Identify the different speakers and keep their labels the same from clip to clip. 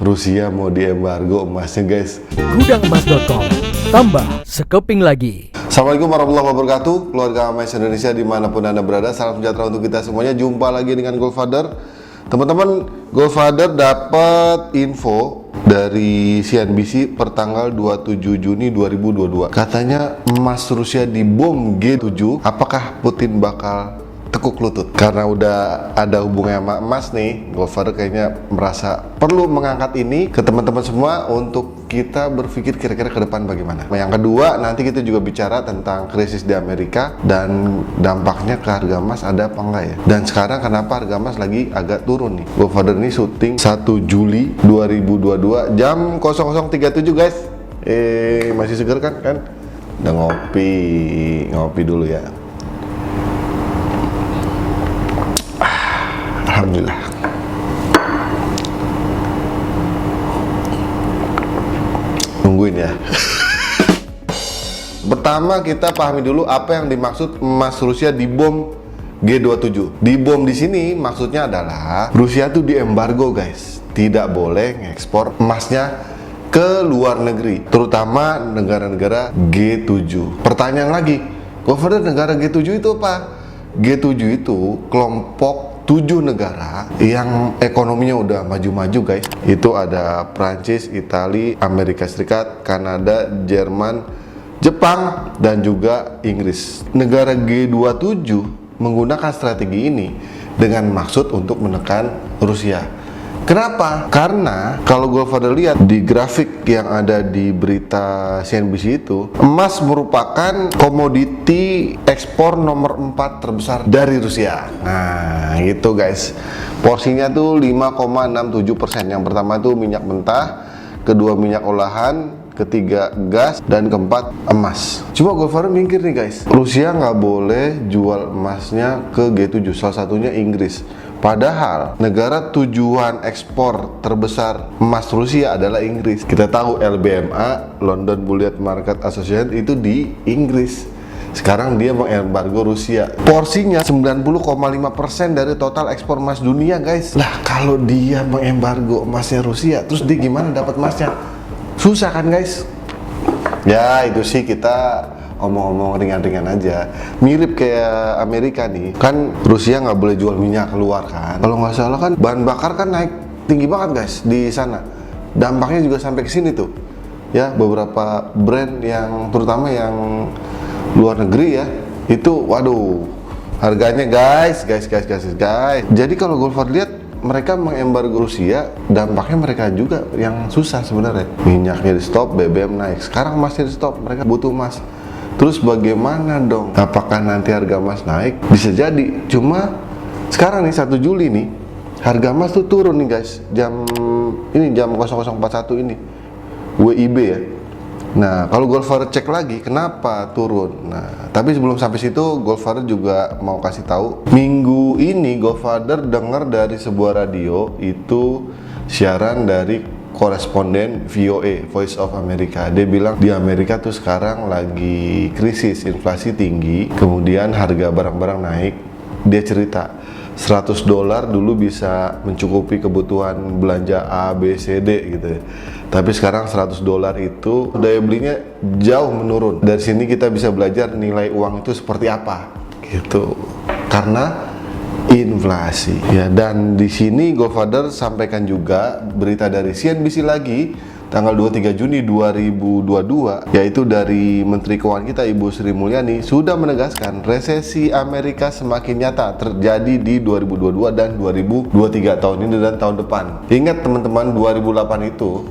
Speaker 1: Rusia mau diembargo emasnya guys.
Speaker 2: Gudangemas.com, tambah sekeping lagi.
Speaker 1: Assalamualaikum warahmatullahi wabarakatuh. Keluarga Emas Indonesia dimanapun Anda berada, salam sejahtera untuk kita semuanya. Jumpa lagi dengan Goldfather. Teman-teman, Goldfather dapat info dari CNBC per tanggal 27 Juni 2022. Katanya emas Rusia dibom G7. Apakah Putin bakal tekuk lutut? Karena udah ada hubungannya sama emas nih, Goldfather kayaknya merasa perlu mengangkat ini ke teman-teman semua untuk kita berpikir kira-kira ke depan bagaimana. Yang kedua, nanti kita juga bicara tentang krisis di Amerika dan dampaknya ke harga emas ada apa enggak ya. Dan sekarang kenapa harga emas lagi agak turun nih. Goldfather ini syuting 1 Juli 2022 jam 00.37 guys. Masih seger kan? Udah ngopi dulu ya. Alhamdulillah. Nungguin ya. Pertama kita pahami dulu apa yang dimaksud emas Rusia dibom G27. Dibom di sini maksudnya adalah Rusia tuh diembargo guys. Tidak boleh ngekspor emasnya ke luar negeri, terutama negara-negara G7. Pertanyaan lagi, Goldfather, negara G7 itu apa? G7 itu kelompok 7 negara yang ekonominya udah maju-maju guys. Itu ada Prancis, Italia, Amerika Serikat, Kanada, Jerman, Jepang, dan juga Inggris. Negara G27 menggunakan strategi ini dengan maksud untuk menekan Rusia. Kenapa? Karena kalau Goldfather lihat di grafik yang ada di berita CNBC itu, emas merupakan komoditi ekspor nomor 4 terbesar dari Rusia. Nah, gitu guys. Porsinya tuh 5,67%. Yang pertama tuh minyak mentah, kedua minyak olahan, ketiga gas, dan keempat emas. Cuma Goldfather mikir nih guys, Rusia nggak boleh jual emasnya ke G7, salah satunya Inggris. Padahal negara tujuan ekspor terbesar emas Rusia adalah Inggris. Kita tahu LBMA, London Bullion Market Association, itu di Inggris. Sekarang dia mengembargo Rusia. Porsinya 90,5% dari total ekspor emas dunia guys. Lah kalau dia mengembargo emasnya Rusia, terus dia gimana dapat emasnya? Susah kan guys? Ya itu sih kita omong-omong ringan-ringan aja. Mirip kayak Amerika nih, kan Rusia nggak boleh jual minyak keluar kan. Kalau nggak salah kan bahan bakar kan naik tinggi banget guys di sana. Dampaknya juga sampai ke sini tuh. Ya beberapa brand yang terutama yang luar negeri ya, itu waduh harganya guys. Jadi kalau Goldfather lihat mereka mengembargo Rusia, dampaknya mereka juga yang susah sebenarnya. Minyaknya di stop, BBM naik. Sekarang masih di stop, mereka butuh emas. Terus bagaimana dong? Apakah nanti harga emas naik? Bisa jadi. Cuma sekarang nih 1 Juli nih, harga emas tuh turun nih guys. Jam 00.41 ini. WIB ya. Nah, kalau Goldfather cek lagi kenapa turun. Nah, tapi sebelum sampai situ Goldfather juga mau kasih tahu, minggu ini Goldfather dengar dari sebuah radio itu siaran dari koresponden VOA, Voice of America. Dia bilang di Amerika tuh sekarang lagi krisis, inflasi tinggi, kemudian harga barang-barang naik. Dia cerita $100 dulu bisa mencukupi kebutuhan belanja A, B, C, D gitu ya. Tapi sekarang $100 itu daya belinya jauh menurun. Dari sini kita bisa belajar nilai uang itu seperti apa gitu. Karena inflasi ya. Dan di sini Goldfather sampaikan juga berita dari CNBC lagi tanggal 23 Juni 2022, yaitu dari Menteri Keuangan kita Ibu Sri Mulyani sudah menegaskan resesi Amerika semakin nyata terjadi di 2022 dan 2023, tahun ini dan tahun depan. Ingat teman-teman, 2008 itu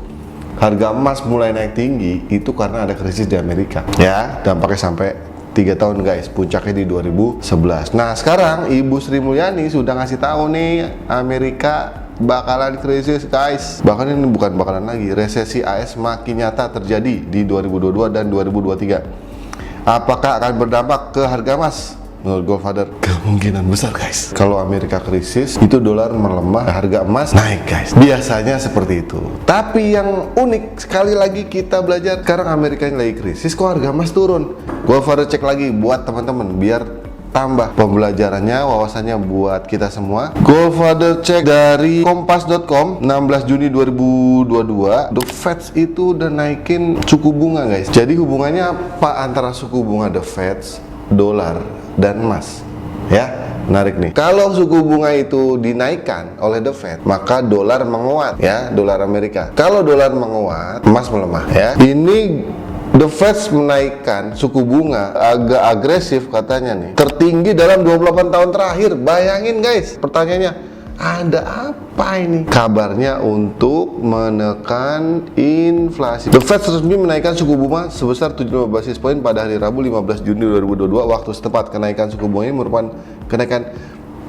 Speaker 1: harga emas mulai naik tinggi itu karena ada krisis di Amerika ya, dampaknya sampai 3 tahun guys, puncaknya di 2011. Nah sekarang Ibu Sri Mulyani sudah ngasih tahu nih Amerika bakalan krisis guys. Bahkan ini bukan bakalan lagi, resesi AS makin nyata terjadi di 2022 dan 2023. Apakah akan berdampak ke harga emas? Menurut Goldfather, kemungkinan besar guys. Kalau Amerika krisis, itu dolar melemah, harga emas naik guys. Biasanya seperti itu. Tapi yang unik, sekali lagi kita belajar, sekarang Amerika lagi krisis, kok harga emas turun? Goldfather cek lagi buat teman-teman, biar tambah pembelajarannya, wawasannya buat kita semua. Goldfather cek dari kompas.com 16 Juni 2022, The Fed itu udah naikin suku bunga guys. Jadi hubungannya apa antara suku bunga The Fed, dolar, dan emas? Ya, menarik nih. Kalau suku bunga itu dinaikkan oleh The Fed, maka dolar menguat ya, dolar Amerika. Kalau dolar menguat, emas melemah ya. Ini The Fed menaikkan suku bunga agak agresif katanya nih, tertinggi dalam 28 tahun terakhir. Bayangin guys, pertanyaannya, ada apa ini? Kabarnya untuk menekan inflasi. The Fed resmi menaikkan suku bunga sebesar 75 basis poin pada hari Rabu 15 Juni 2022 waktu setempat. Kenaikan suku bunga ini merupakan kenaikan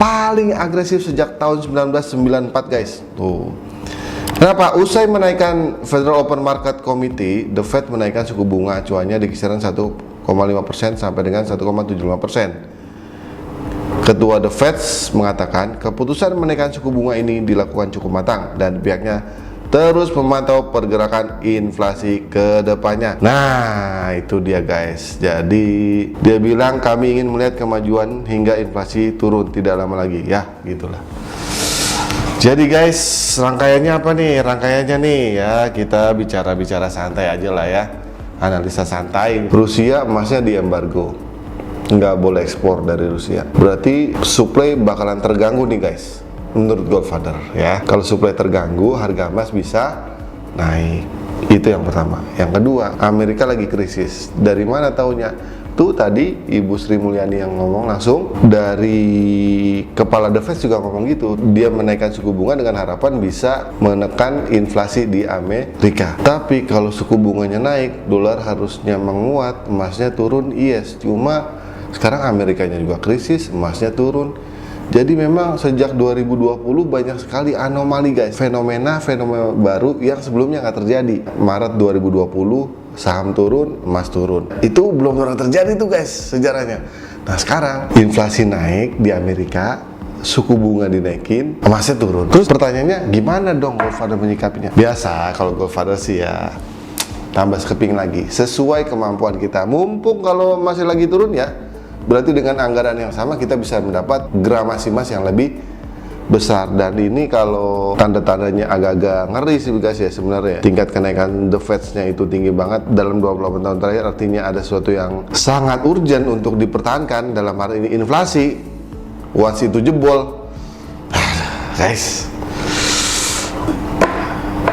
Speaker 1: paling agresif sejak tahun 1994 guys. Tuh. Kenapa? Usai menaikkan Federal Open Market Committee, The Fed menaikkan suku bunga acuannya di kisaran 1,5% sampai dengan 1,75%. Ketua The Fed mengatakan keputusan menaikkan suku bunga ini dilakukan cukup matang dan pihaknya terus memantau pergerakan inflasi ke depannya. Nah, itu dia guys. Jadi dia bilang kami ingin melihat kemajuan hingga inflasi turun tidak lama lagi. Ya, gitulah. Jadi guys, rangkaiannya apa nih? Rangkaiannya nih ya, kita bicara santai aja lah ya. Analisa santai. Rusia emasnya diembargo, nggak boleh ekspor dari Rusia. Berarti supply bakalan terganggu nih guys, menurut Goldfather ya. Kalau supply terganggu, harga emas bisa naik. Itu yang pertama. Yang kedua, Amerika lagi krisis. Dari mana taunya? Tuh tadi Ibu Sri Mulyani yang ngomong langsung, dari kepala The Fed juga ngomong gitu. Dia menaikkan suku bunga dengan harapan bisa menekan inflasi di Amerika. Tapi kalau suku bunganya naik, dolar harusnya menguat, emasnya turun. Yes, cuma sekarang Amerikanya juga krisis, emasnya turun. Jadi memang sejak 2020 banyak sekali anomali guys, fenomena baru yang sebelumnya nggak terjadi. Maret 2020 saham turun, emas turun. Itu belum pernah terjadi tuh guys sejarahnya. Nah sekarang inflasi naik di Amerika, suku bunga dinaikin, emasnya turun. Terus pertanyaannya gimana dong Goldfather menyikapinya? Biasa kalau Goldfather sih ya tambah sekeping lagi, sesuai kemampuan kita. Mumpung kalau masih lagi turun ya, berarti dengan anggaran yang sama kita bisa mendapat gramasi emas yang lebih besar. Dan ini kalau tanda-tandanya agak-agak ngeri sih guys ya sebenarnya. Tingkat kenaikan The Fed-nya itu tinggi banget dalam 28 tahun terakhir, artinya ada sesuatu yang sangat urgent untuk dipertahankan. Dalam hal ini inflasi. Once itu jebol, guys,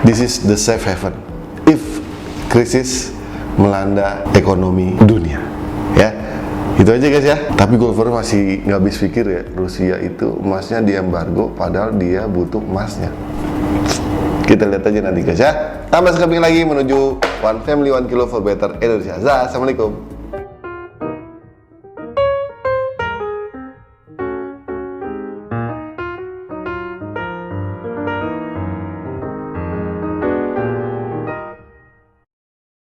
Speaker 1: this is the safe haven if krisis melanda ekonomi dunia ya. Itu aja guys ya. Tapi Goldfather masih nggak habis pikir ya, Rusia itu emasnya diembargo padahal dia butuh emasnya. Kita lihat aja nanti guys ya. Tambah sekeping lagi menuju One Family One Kilo for Better Indonesia. Assalamualaikum.